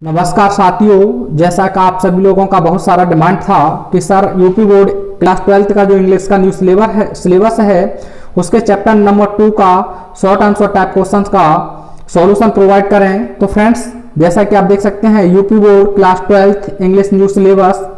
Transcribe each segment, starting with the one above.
नमस्कार साथियों, जैसा कि आप सभी लोगों का बहुत सारा डिमांड था कि sir UP board class 12th का जो इंग्लिश का न्यू सिलेबस है उसके चैप्टर नंबर 2 का शॉर्ट आंसर टाइप क्वेश्चंस का सॉल्यूशन प्रोवाइड करें। तो फ्रेंड्स, जैसा कि आप देख सकते हैं UP board class 12th English new syllabus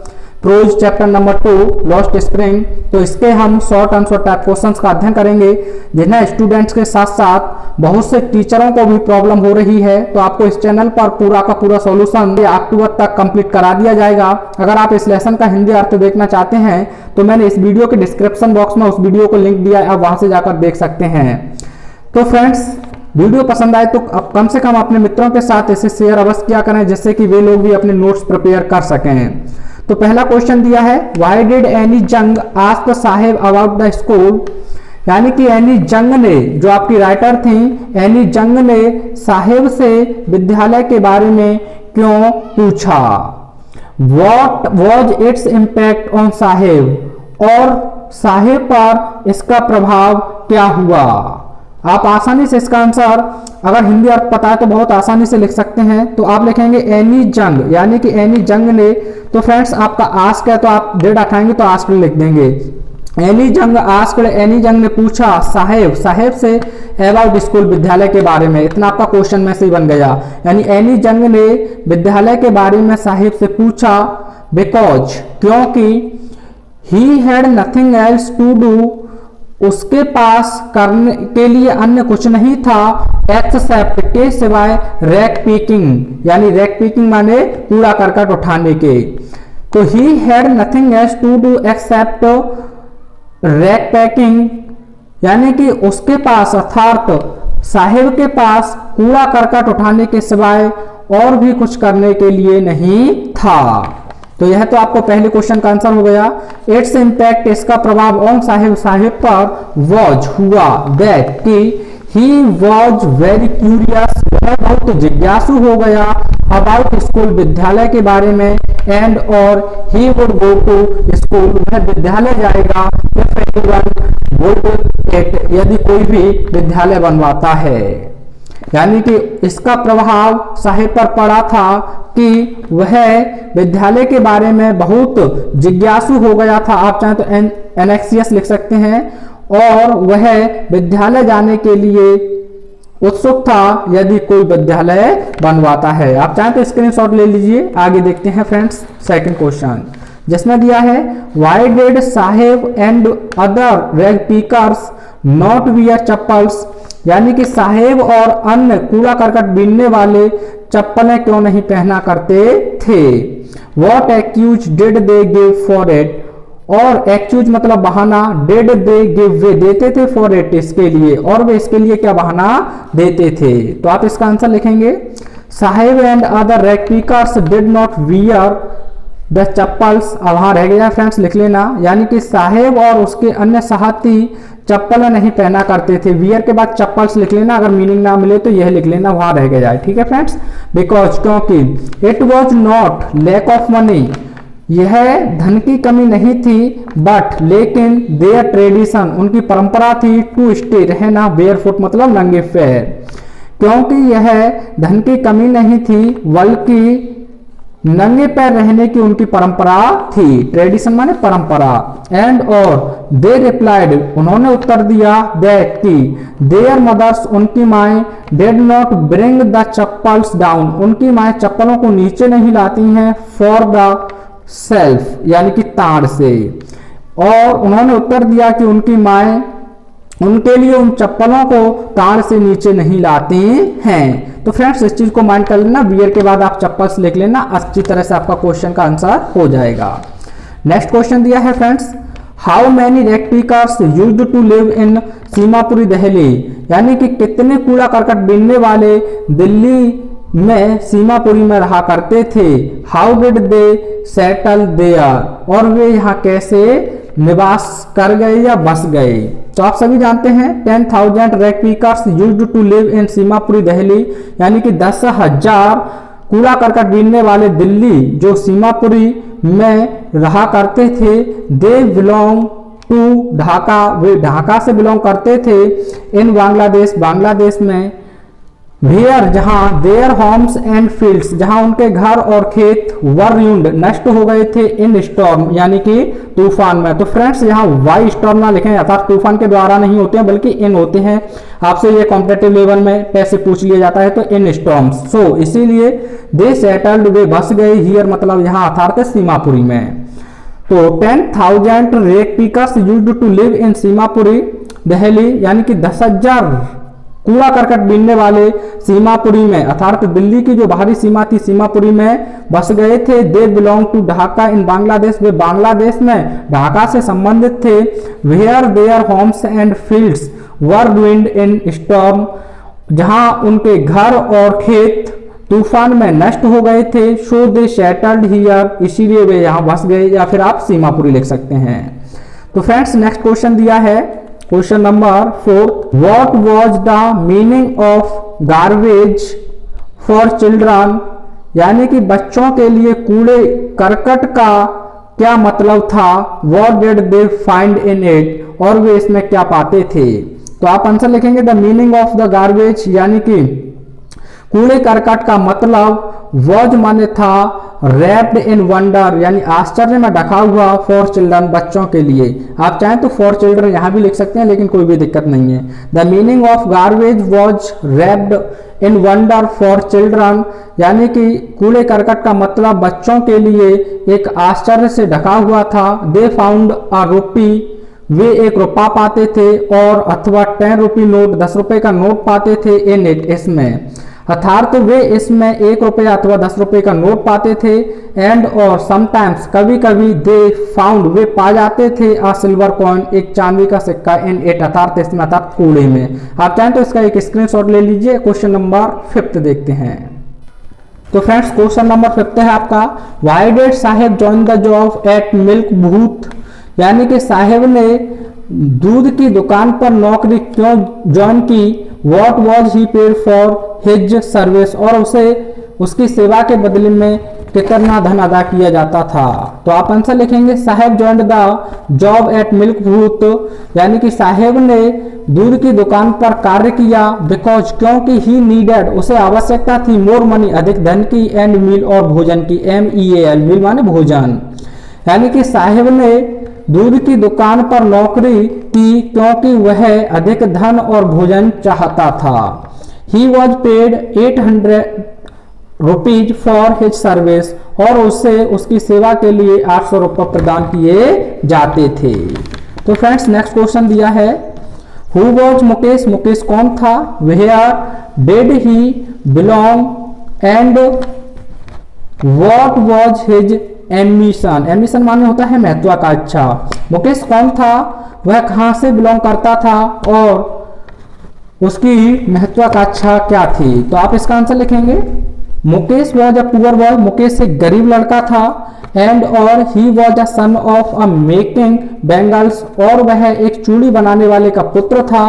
prose chapter number 2 lost spring, तो इसके हम शॉर्ट आंसर टाइप क्वेश्चंस का अध्ययन करेंगे जिन्हें स्टूडेंट्स के साथ साथ बहुत से टीचरों को भी प्रॉब्लम हो रही है। तो आपको इस चैनल पर पूरा का पूरा सॉल्यूशन अक्टूबर तक कंप्लीट करा दिया जाएगा। अगर आप इस लेसन का हिंदी अर्थ देखना चाहते हैं तो मैंने इस वीडियो के डिस्क्रिप्शन बॉक्स में उस वीडियो को लिंक दिया है, आप वहां से जाकर देख सकते हैं। तो फ्रेंड्स, वीडियो पसंद आए तो कम से कम अपने मित्रों के साथ इसे शेयर अवश्य किया करें जिससे कि वे लोग भी अपने नोट्स प्रिपेयर कर सकें। तो पहला क्वेश्चन दिया है, why did Anees Jung ask Saheb about the school, यानी कि एनी जंग ने, जो आपकी राइटर थी, एनी जंग ने साहेब से विद्यालय के बारे में क्यों पूछा। What was its impact on Saheb, और साहेब पर इसका प्रभाव क्या हुआ। आप आसानी से इसका आंसर, अगर हिंदी अर्थ पता है तो बहुत आसानी से लिख सकते हैं। तो आप लिखेंगे एनी जंग, यानी कि एनी जंग ने। तो फ्रेंड्स, आपका आस्क है तो आप डेढ़ हटाएंगे तो आस्क लिख देंगे। एनी जंग आस्क, एनी जंग ने पूछा साहेब से अबाउट स्कूल, विद्यालय के बारे में। इतना आपका क्वेश्चन में से ही बन गया, यानी एनी जंग ने विद्यालय के बारे में साहेब से पूछा बिकॉज, क्योंकि he had nothing else to do, उसके पास करने के लिए अन्य कुछ नहीं था, एक्सेप्ट के सिवाय रैक पिकिंग, यानी रैक पिकिंग माने कूड़ा करकट उठाने के। तो he had nothing else to do except rag packing, यानी कि उसके पास अर्थात साहेब के पास कूड़ा करकट उठाने के सिवाय और भी कुछ करने के लिए नहीं था। तो यह तो आपको पहले क्वेश्चन का आंसर हो गया। इट्स इम्पैक्ट, इसका प्रभाव ऑन साहेब पर वॉज हुआ, दैट कि ही वॉज वेरी क्यूरियस, वह बहुत जिज्ञासु हो गया, अबाउट स्कूल, विद्यालय के बारे में, एंड और he would go to school, वह विद्यालय जाएगा, इफ एनीवन वुड इट, यदि कोई भी विद्यालय बनवाता है। यानी कि इसका प्रभाव साहेब पर पड़ा था कि वह विद्यालय के बारे में बहुत जिज्ञासु हो गया था, आप चाहें तो एनेक्सियस लिख सकते हैं, और वह विद्यालय जाने के लिए उत्सुक था यदि कोई विद्यालय बनवाता है। आप चाहें तो स्क्रीनशॉट ले लीजिए। आगे देखते हैं फ्रेंड्स, सेकंड क्वेश्चन जिसमें दिया है, why did Saheb and other rag pickers not wear chappals, यानी कि साहेब और अन्य कूड़ा करकट बीनने वाले चप्पलें क्यों नहीं पहना करते थे। What excuse did they give for it, और एक्यूज मतलब बहाना, डिड दे गिव, वे देते थे फॉर इट, इसके लिए, और वे इसके लिए क्या बहाना देते थे। तो आप इसका आंसर लिखेंगे, Saheb and other rag pickers did not wear the chappals. अब वहां रह गया फ्रेंड्स, लिख लेना, यानी कि साहेब और उसके अन्य साथी चप्पल नहीं पहना करते थे। वियर के बाद चप्पल्स लिख लेना, अगर मीनिंग ना मिले तो यह लिख लेना, वहां रह गया है। ठीक है फ्रेंड्स, बिकॉज, क्योंकि, it was not lack of money, यह धन की कमी नहीं थी, बट लेकिन देयर ट्रेडिशन, उनकी परंपरा थी, टू स्टे, रहना, बेयरफुट मतलब नंगे पैर। क्योंकि यह धन की कमी नहीं थी बल्कि नंगे पैर रहने की उनकी परंपरा थी, ट्रेडिशन माने परंपरा। एंड और दे रिप्लाइड, उन्होंने उत्तर दिया, दैट की देयर मदर्स, उनकी माएं, did not bring the chappals down, उनकी माएं चप्पलों को नीचे नहीं लाती हैं, फॉर द सेल्फ, यानी कि ताड़ से। और उन्होंने उत्तर दिया कि उनकी माएं उनके लिए उन चप्पलों को ताड़ से नीचे नहीं लाती हैं। तो फ्रेंड्स, इस चीज को माइंड कर लेना, वियर के बाद आप चप्पल्स लिख लेना, अच्छी तरह से आपका क्वेश्चन का आंसर हो जाएगा। नेक्स्ट क्वेश्चन दिया है friends, how many rag pickers used to live in Seemapuri Delhi, यानी कि कितने कूड़ा करकट बीनने वाले दिल्ली में सीमापुरी में रहा करते थे। How did they settle there, और वे यहाँ कैसे निवास कर गए या बस गए। तो आप सभी जानते हैं 10,000 rag pickers used to live in Seemapuri Delhi, यानी कि 10,000 कूड़ा करकट बीनने वाले दिल्ली जो सीमापुरी में रहा करते थे। दे बिलोंग टू ढाका, वे ढाका से बिलोंग करते थे। इन बांग्लादेश, बांग्लादेश में वेयर जहां देयर होम्स एंड फील्ड्स जहां उनके घर और खेत वर ruined नष्ट हो गए थे इन स्टॉर्म यानी कि तूफान में। तो फ्रेंड्स यहाँ वाई स्टॉर्म ना लिखें, अर्थात तूफान के द्वारा नहीं होते हैं बल्कि इन होते हैं। आपसे ये कॉम्पिटेटिव लेवल में पैसे पूछ लिया जाता है तो इन स्टॉर्म्स। सो इसीलिए दे सेटल्ड वे बस गए हियर मतलब यहाँ अर्थात सीमापुरी में। तो 10,000 rag pickers used to live in Seemapuri Delhi यानी कि 10,000 कूड़ा करकट बीनने वाले सीमापुरी में अर्थात दिल्ली की जो बाहरी सीमा थी सीमापुरी में बस गए थे। They belong to Dhaka in Bangladesh, वे बांग्लादेश में ढाका से संबंधित थे। Where their homes and fields were ruined in storm जहां उनके घर और खेत तूफान में नष्ट हो गए थे। सो दे सेटल्ड हियर इसीलिए वे यहाँ बस गए, या फिर आप सीमापुरी लिख सकते हैं। तो फ्रेंड्स नेक्स्ट क्वेश्चन दिया है question number 4, what was the meaning of garbage for children यानी कि बच्चों के लिए कूड़े करकट का क्या मतलब था। What did they find in it और वे इसमें क्या पाते थे। तो आप आंसर लिखेंगे the meaning of the garbage यानी कि कूड़े करकट का मतलब वॉज माने था रैप्ड इन वंडर यानी आश्चर्य में ढका हुआ फॉर चिल्ड्रन बच्चों के लिए। आप चाहें तो फॉर चिल्ड्रन यहां भी लिख सकते हैं लेकिन कोई भी दिक्कत नहीं है। The meaning of garbage was wrapped in wonder for children यानी कि कूड़े करकट का मतलब बच्चों के लिए एक आश्चर्य से ढका हुआ था। दे फाउंड अ रुपी वे एक रुपया पाते थे और अथवा 10 रुपी नोट 10 रुपए का नोट पाते थे इन इट इसमें अर्थात तो वे इसमें 1 रुपया अथवा 10 रुपए का नोट पाते थे। एंड और समटाइम्स कभी कभी दे फाउंड वे पा जाते थे आ सिल्वर कॉइन एक चांदी का सिक्का इन इट अर्थात इसमें अर्थात कूड़े में। आप चाहें तो इसका एक स्क्रीनशॉट ले लीजिए। क्वेश्चन नंबर 5 देखते हैं। तो फ्रेंड्स क्वेश्चन नंबर 5 है आपका why did Saheb join the job at milk booth यानी कि साहेब ने दूध की दुकान पर नौकरी क्यों ज्वाइन की। What was he paid for his service और उसे उसकी सेवा के बदले में कितना धन अदा किया जाता था। तो आप आंसर लिखेंगे Saheb joined the job at milk booth यानी कि साहेब ने दूध की दुकान पर कार्य किया बिकॉज क्योंकि ही नीडेड उसे आवश्यकता थी मोर मनी अधिक धन की एंड मील और भोजन की MEAL मील माने भोजन यानी कि साहेब ने दूध की दुकान पर नौकरी की क्योंकि वह अधिक धन और भोजन चाहता था। He was paid 800 rupees for his service और उससे उसकी सेवा के लिए 800 रुपये प्रदान किए जाते थे। तो फ्रेंड्स नेक्स्ट क्वेश्चन दिया है हु वॉज मुकेश मुकेश कौन था। Where did he belong and what was his ambition ambition माने होता है महत्वाकांक्षा। मुकेश कौन था वह कहां से बिलोंग करता था और उसकी महत्वाकांक्षा क्या थी। तो आप इसका आंसर लिखेंगे Mukesh was a poor boy Mukesh एक गरीब लड़का था एंड और he was a son of a making bangles और वह एक चूड़ी बनाने वाले का पुत्र था।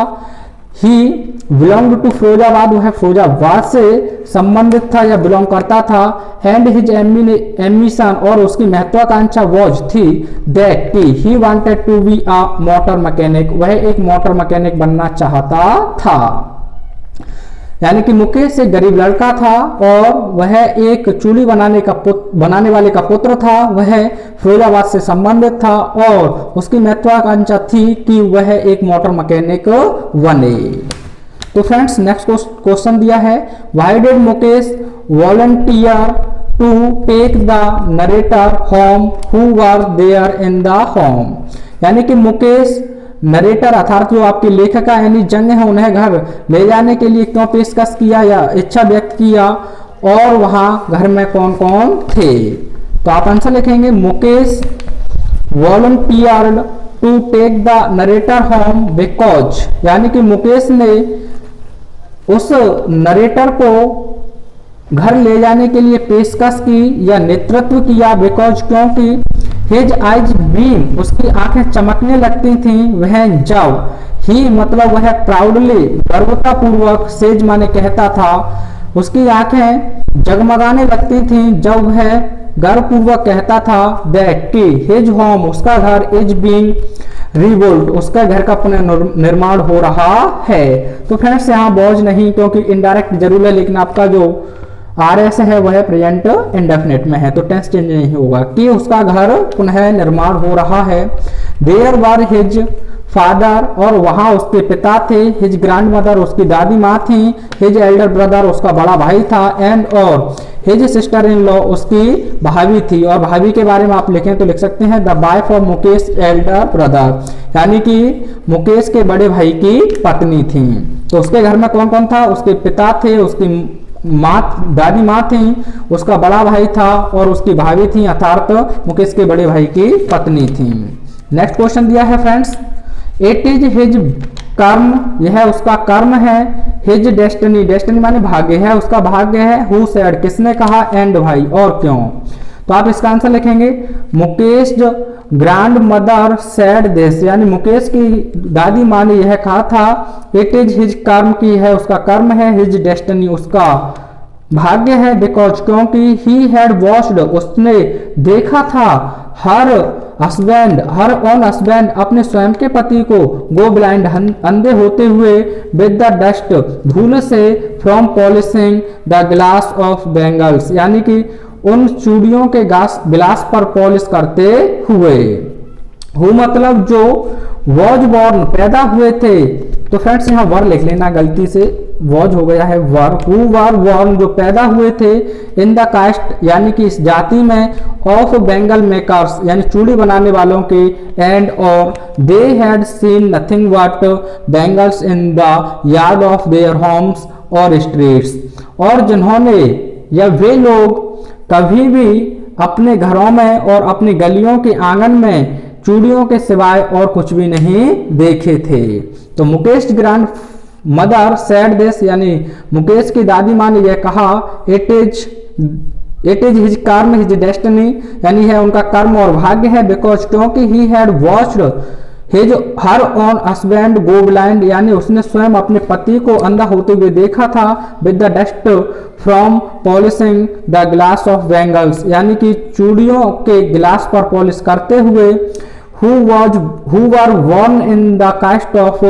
ही बिलोंग टू फिरोजाबाद वह फिरोजाबाद से संबंधित था या बिलोंग करता था। एंड हिज एम्बिशन और उसकी महत्वाकांक्षा वॉज थी दैट कि he wanted to be a motor mechanic वह एक मोटर मैकेनिक बनना चाहता था। यानी कि मुकेश एक गरीब लड़का था और वह एक चूड़ी बनाने वाले का पुत्र था। वह फिरोजाबाद से संबंधित था और उसकी महत्वाकांक्षा थी कि वह एक मोटर मैकेनिक बने। तो फ्रेंड्स नेक्स्ट क्वेश्चन दिया है why did Mukesh volunteer to take the narrator home who were there in the home यानी कि मुकेश नरेटर अर्थात जो आपके लेखक यानी जंग है उन्हें घर ले जाने के लिए क्यों पेशकश किया या इच्छा व्यक्त किया और वहां घर में कौन कौन थे। तो आप आंसर लिखेंगे Mukesh volunteered to take the narrator home because यानी कि मुकेश ने उस नरेटर को घर ले जाने के लिए पेशकश की या नेतृत्व किया बिकॉज क्योंकि हिज आइज बीम उसकी आंखें चमकने लगती थीं वह जब ही मतलब वह प्राउडली गर्वतापूर्वक सेज माने कहता था उसकी आंखें जगमगाने लगती थीं जब वह गर्वपूर्वक कहता था दैट कि हिज होम, उसका घर, इज बीइंग रिवोल्ट, उसका घर का पुनर्निर्माण हो रहा है। तो फ्रेंड्स यहाँ वॉज नहीं, क्योंकि इनडायरेक्ट जरूर है, लेकिन आपका जो RS है वह प्रेजेंट इंडेफिनिट में है, तो टेंस चेंज नहीं होगा कि उसका घर पुनः निर्माण हो रहा है। देयर वर हिज फादर, और वहां उसके पिता थे, हिज ग्रैंड मदर, उसकी दादी माँ थी, हिज एल्डर ब्रदर, उसका बड़ा भाई था, एंड और हिज सिस्टर इन लॉ, उसकी भाभी थी। और भाभी के बारे में आप लिखें तो लिख सकते हैं the wife of Mukesh Elder brother, यानी कि मुकेश के बड़े भाई की पत्नी थी। तो उसके घर में कौन कौन था? उसके पिता थे, उसकी दादी माँ थी, उसका बड़ा भाई था और उसकी भाभी थी, अर्थात मुकेश के बड़े भाई की पत्नी थी। नेक्स्ट क्वेश्चन दिया है फ्रेंड्स, इट इज हिज कर्म, यह उसका कर्म है, हिज डेस्टिनी, डेस्टिनी माने भाग्य है, उसका भाग्य है, हु सेड, किसने कहा, एंड भाई, और क्यों। तो आप इसका आंसर लिखेंगे Mukesh grand mother said this, यानी मुकेश की दादी माँ ने यह कहा था, इट इज हिज कर्म की है, उसका कर्म है, हिज डेस्टिनी, उसका भाग्य है, बिकॉज क्योंकि ही हैड वॉच्ड, उसने देखा था, हर ओन हस्बैंड, अपने स्वयं के पति को, गो ब्लाइंड, अंधे होते हुए, विद द डस्ट, धूल से, from polishing the glass of bangles, यानी कि उन चूड़ियों के गिलास पर पॉलिश करते हुए। हु मतलब जो, वॉज बॉर्न, पैदा हुए थे। तो फ्रेंड्स यहाँ वर लिख लेना, गलती से वॉज हो गया है वर। हु वर बॉर्न, जो पैदा हुए थे, इन द कास्ट, यानी कि इस जाति में, ऑफ बेंगल मेकर्स, यानी चूड़ी बनाने वालों के, एंड और they had seen nothing but bangles in the yard of their homes और स्ट्रीट्स, और जिन्होंने या वे लोग कभी भी अपने घरों में और अपनी गलियों के आंगन में चूड़ियों के सिवाय और कुछ भी नहीं देखे थे। तो Mukesh grand mother said this, यानी मुकेश की दादी माँ ने यह कहा, इट इज हिज कर्म, हिज डेस्टिनी, यानी है उनका कर्म और भाग्य है, बिकॉज क्योंकि he had watched his her own husband go blind, यानी उसने स्वयं अपने पति को अंधा होते हुए देखा था, with the dust from polishing the glass of bangles, यानी कि चूड़ियों के गिलास पर पॉलिश करते हुए, who were born in the caste of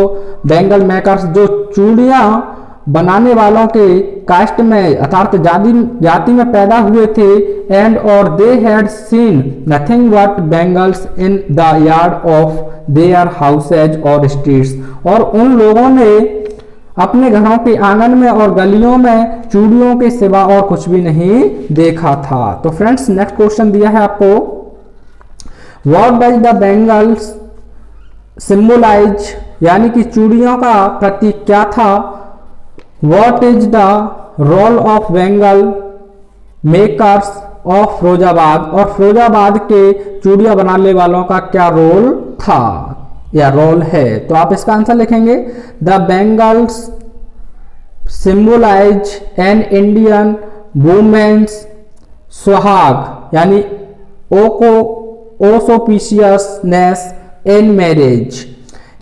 bangle makers, जो चूड़ियां बनाने वालों के कास्ट में अर्थात जाति में पैदा हुए थे, एंड और they had seen nothing but bangles in the yard of their houses और स्ट्रीट्स, और उन लोगों ने अपने घरों के आंगन में और गलियों में चूड़ियों के सिवा और कुछ भी नहीं देखा था। तो फ्रेंड्स नेक्स्ट क्वेश्चन दिया है आपको, what does the bangles symbolise, यानी कि चूड़ियों का प्रतीक क्या था। What is the role of bangle makers of Firozabad, और फिरोजाबाद के चूड़ियां बनाने वालों का क्या रोल था या रोल है। तो आप इसका आंसर लिखेंगे, the bangles symbolise an Indian women's suhag, यानी ओसोपिशियसनेस इन मैरिज,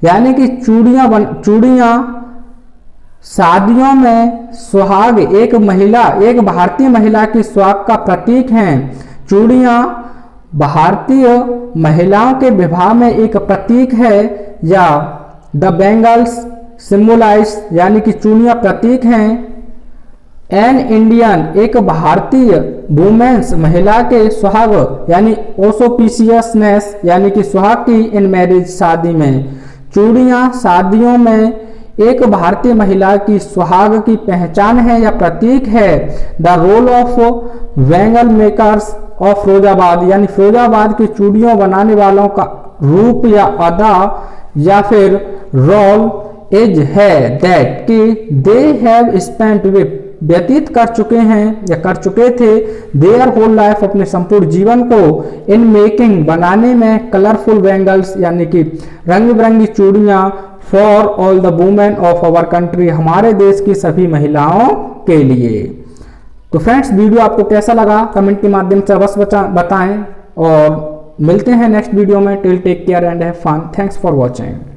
यानी कि चूड़ियां शादियों में सुहाग, एक भारतीय महिला की सुहाग का प्रतीक हैं। चूड़ियां भारतीय महिलाओं के विवाह में एक प्रतीक है, या द बेंगल्स सिंबलाइज, यानी कि चूड़ियां प्रतीक हैं, एन इंडियन, एक भारतीय वुमेन्स, महिला के सुहाग, यानी ओसोपिशियसनेस, यानी कि सुहाग की, इन मैरिज, शादी में। चूड़ियां शादियों में एक भारतीय महिला की सुहाग की पहचान है या प्रतीक है। The role of bangle makers of Firozabad, यानी फिरोजाबाद की चूड़ियों बनाने वालों का रूप या अदा या फिर रोल इज है दैट कि दे हैव स्पेंट, वे व्यतीत कर चुके हैं या कर चुके थे, देयर होल लाइफ, अपने संपूर्ण जीवन को, इन मेकिंग, बनाने में, कलरफुल बैंगल्स, यानी कि रंग बिरंगी चूड़ियां, for all the women of our country, हमारे देश की सभी महिलाओं के लिए। तो फ्रेंड्स वीडियो आपको कैसा लगा कमेंट के माध्यम से अवश्य बताएं, और मिलते हैं नेक्स्ट वीडियो में। Till take care and have fun. Thanks for watching.